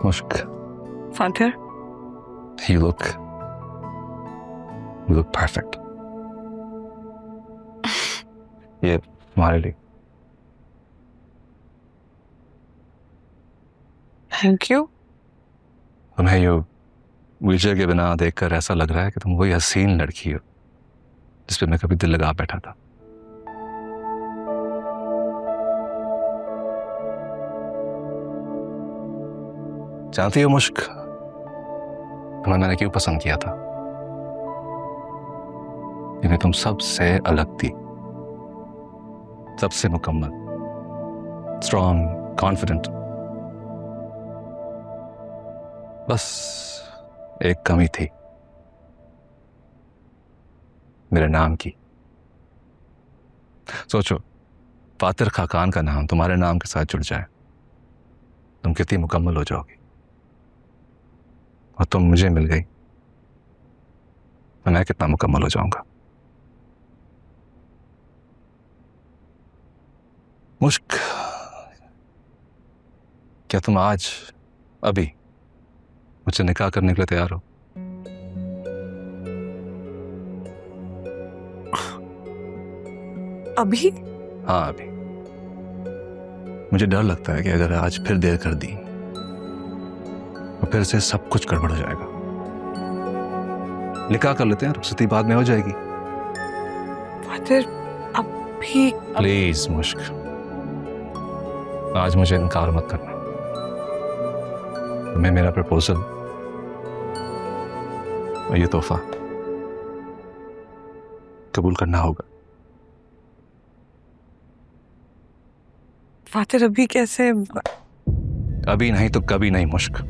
मुश्क, Father, you look perfect. ये तुम्हारे लिए। thank you. तुम्हें ये व्हीलचेयर के बिना देखकर ऐसा लग रहा है कि तुम वही हसीन लड़की हो जिस पे मैं कभी दिल लगा बैठा था। जानती हो मुश्क, तुम्हें मैंने क्यों पसंद किया था? क्योंकि तुम सबसे अलग थी, सबसे मुकम्मल, स्ट्रॉन्ग, कॉन्फिडेंट। बस एक कमी थी, मेरे नाम की। सोचो, फातिर खाकान का नाम तुम्हारे नाम के साथ जुड़ जाए, तुम कितनी मुकम्मल हो जाओगी। और तुम मुझे मिल गई, तो मैं कितना मुकम्मल हो जाऊंगा। मुश्क, क्या तुम आज अभी मुझसे निकाह करने के लिए तैयार हो? अभी? हाँ अभी। मुझे डर लगता है कि अगर आज फिर देर कर दी तो फिर से सब कुछ गड़बड़ हो जाएगा। निकाह कर लेते हैं, रुखसती बाद में हो जाएगी। फादर, अभी प्लीज मुश्क, आज मुझे इनकार मत करना। तुम्हें मेरा प्रपोजल और ये तोहफा कबूल करना होगा। फादर, अभी कैसे? अभी नहीं तो कभी नहीं मुश्क।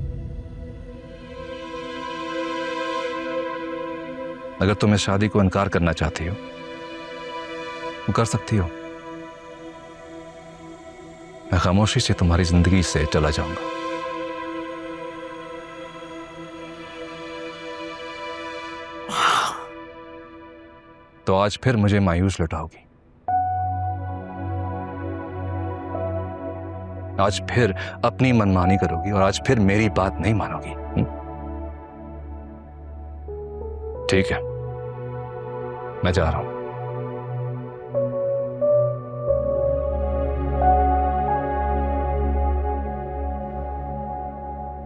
अगर तुम इस शादी को इनकार करना चाहती हो तो कर सकती हो। मैं खामोशी से तुम्हारी जिंदगी से चला जाऊंगा। तो आज फिर मुझे मायूस लौटाओगी। आज फिर अपनी मनमानी करोगी और आज फिर मेरी बात नहीं मानोगी। ठीक है, मैं जा रहा हूं।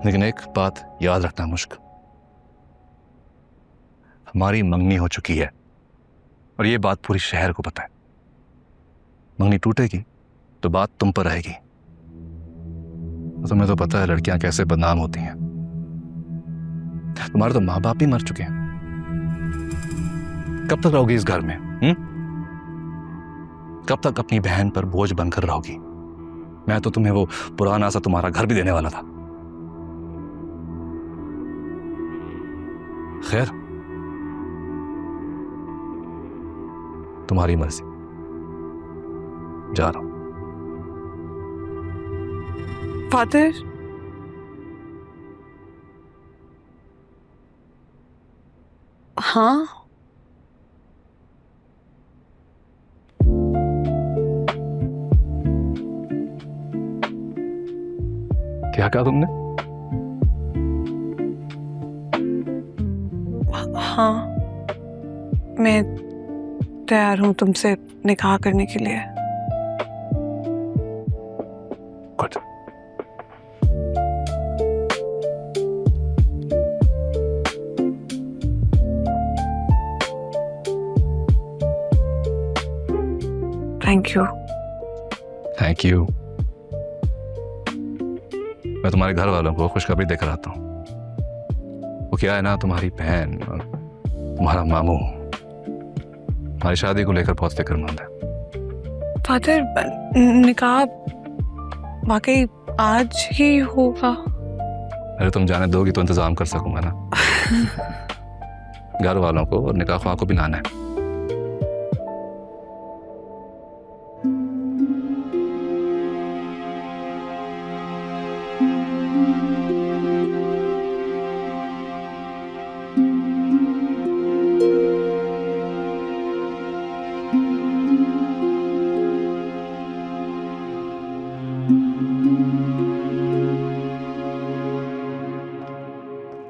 लेकिन एक बात याद रखना मुश्क, हमारी मंगनी हो चुकी है और ये बात पूरी शहर को पता है। मंगनी टूटेगी तो बात तुम पर रहेगी। तुम्हें तो पता है लड़कियां कैसे बदनाम होती हैं। तुम्हारे तो माँ बाप भी मर चुके हैं। कब तक रहोगी इस घर में? कब तक अपनी बहन पर बोझ बनकर रहोगी? मैं तो तुम्हें वो पुराना सा तुम्हारा घर भी देने वाला था। खैर, तुम्हारी मर्जी, जा रहा हूं। फादर, हाँ? क्या कहा तुमने? हाँ, मैं तैयार हूं तुमसे निकाह करने के लिए। Good. Thank you. Thank you. मैं तुम्हारे घर वालों को खुशखबरी देकर आता हूँ। वो क्या है ना, तुम्हारी बहन और तुम्हारा मामू हमारी शादी को लेकर बहुत फिक्रमंद है। फादर, निकाह वाकई आज ही होगा? अरे तुम जाने दोगी तो इंतजाम कर सकूंगा ना। घर वालों को और निकाह ख्वाह को भी लाना है।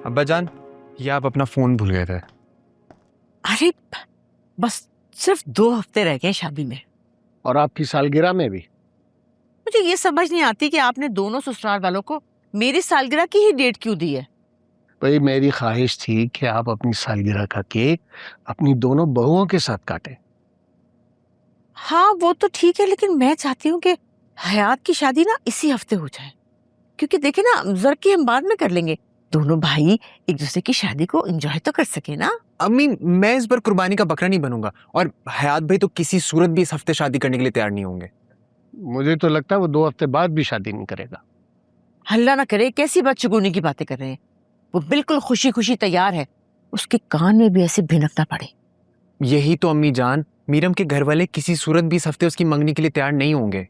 अब्बा जान, ये आप अपना फोन भूल गए थे। अरे बस सिर्फ 2 हफ्ते रह गए शादी में। और आपकी सालगिरह में भी। मुझे ये समझ नहीं आती कि आपने दोनों ससुराल वालों को मेरी सालगिरह की ही डेट क्यों दी है। भाई मेरी ख्वाहिश थी कि आप अपनी सालगिरह का केक अपनी दोनों बहुओं के साथ काटें। हाँ वो तो ठीक है, लेकिन मैं चाहती हूँ कि हयात की शादी ना इसी हफ्ते हो जाए, क्योंकि देखे ना जरकी हम बाद में कर लेंगे, दोनों भाई एक दूसरे की शादी को एंजॉय तो कर सके ना। अम्मी, मैं इस बार कुर्बानी का बकरा नहीं बनूंगा, और हयात भाई तो किसी सूरत भी इस हफ्ते शादी करने के लिए तैयार नहीं होंगे। मुझे तो लगता है वो 2 हफ्ते बाद भी शादी नहीं करेगा। हल्ला ना करे, कैसी बदशगुनी की बातें कर रहे हैं। वो बिल्कुल खुशी खुशी तैयार है, उसके कान में भी ऐसे भिनक ना पड़े। यही तो अम्मी जान, मीरम के घर वाले किसी सूरत भी इस हफ्ते उसकी मंगनी के लिए तैयार नहीं होंगे।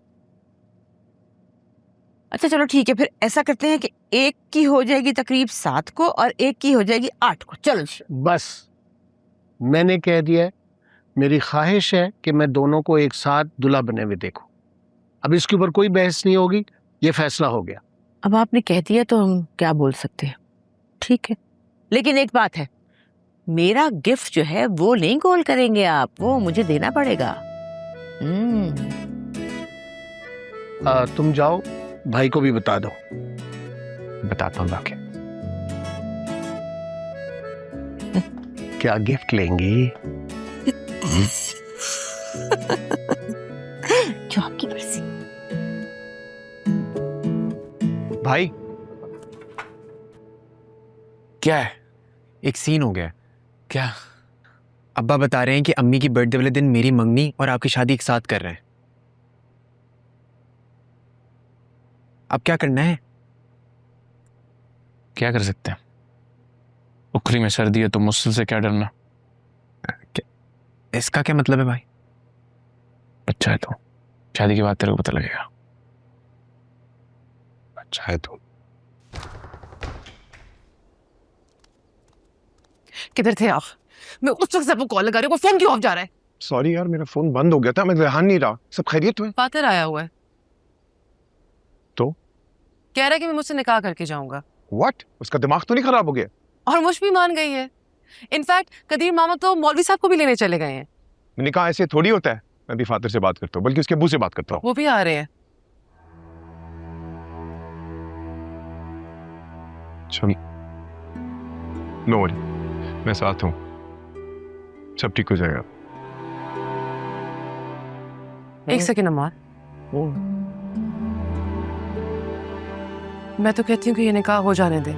अच्छा चलो ठीक है, फिर ऐसा करते हैं कि एक की हो जाएगी तकरीब 7 को और एक की हो जाएगी 8 को। चलो बस मैंने कह दिया है, मेरी ख्वाहिश है कि मैं दोनों को एक साथ दूल्हा बने हुए देखूं। अब इसके ऊपर कोई बहस नहीं होगी, ये फैसला हो गया। अब आपने कह दिया तो हम क्या बोल सकते हैं। ठीक है, लेकिन एक बात है, मेरा गिफ्ट जो है वो नहीं गोल करेंगे आप, वो मुझे देना पड़ेगा। तुम जाओ, भाई को भी बता दो। बताता हूँ बाकी। क्या गिफ्ट लेंगी? जो आपकी मर्जी। भाई क्या है, एक सीन हो गया। क्या? अब्बा बता रहे हैं कि अम्मी की बर्थडे वाले दिन मेरी मंगनी और आपकी शादी एक साथ कर रहे हैं। अब क्या करना है? क्या कर सकते हैं? उखरी में सर्दी है तो मुझसे से क्या डरना? इसका क्या मतलब है भाई? अच्छा है तो शादी के बाद तेरे को पता लगेगा। अच्छा है तो। किधर थे आप? मैं उस वक्त से आपको कॉल लगा रही हूँ, फोन क्यों ऑफ जा रहा है? सॉरी यार, मेरा फोन बंद हो गया था, मैं ध्यान नहीं रहा। सब खैरियत हुए? फातिर आया हुआ है तो कह रहा है कि मैं मुझसे निकाह करके जाऊंगा। व्हाट? उसका दिमाग तो नहीं खराब हो गया? और मुझ भी मान गई है। इनफैक्ट कदीर मामा तो मौलवी साहब को भी लेने चले गए हैं। मैंने कहा ऐसे थोड़ी होता है। मैं भी फादर से बात करता हूँ, बल्कि उसके अब्बू से बात करता हूँ। वो भी आ रहे हैं। चल, नो वरी, मैं साथ हूँ, सब ठीक हो जाएगा। एक सेकेंड अमार, मैं तो कहती हूँ कि ये निकाह हो जाने दें।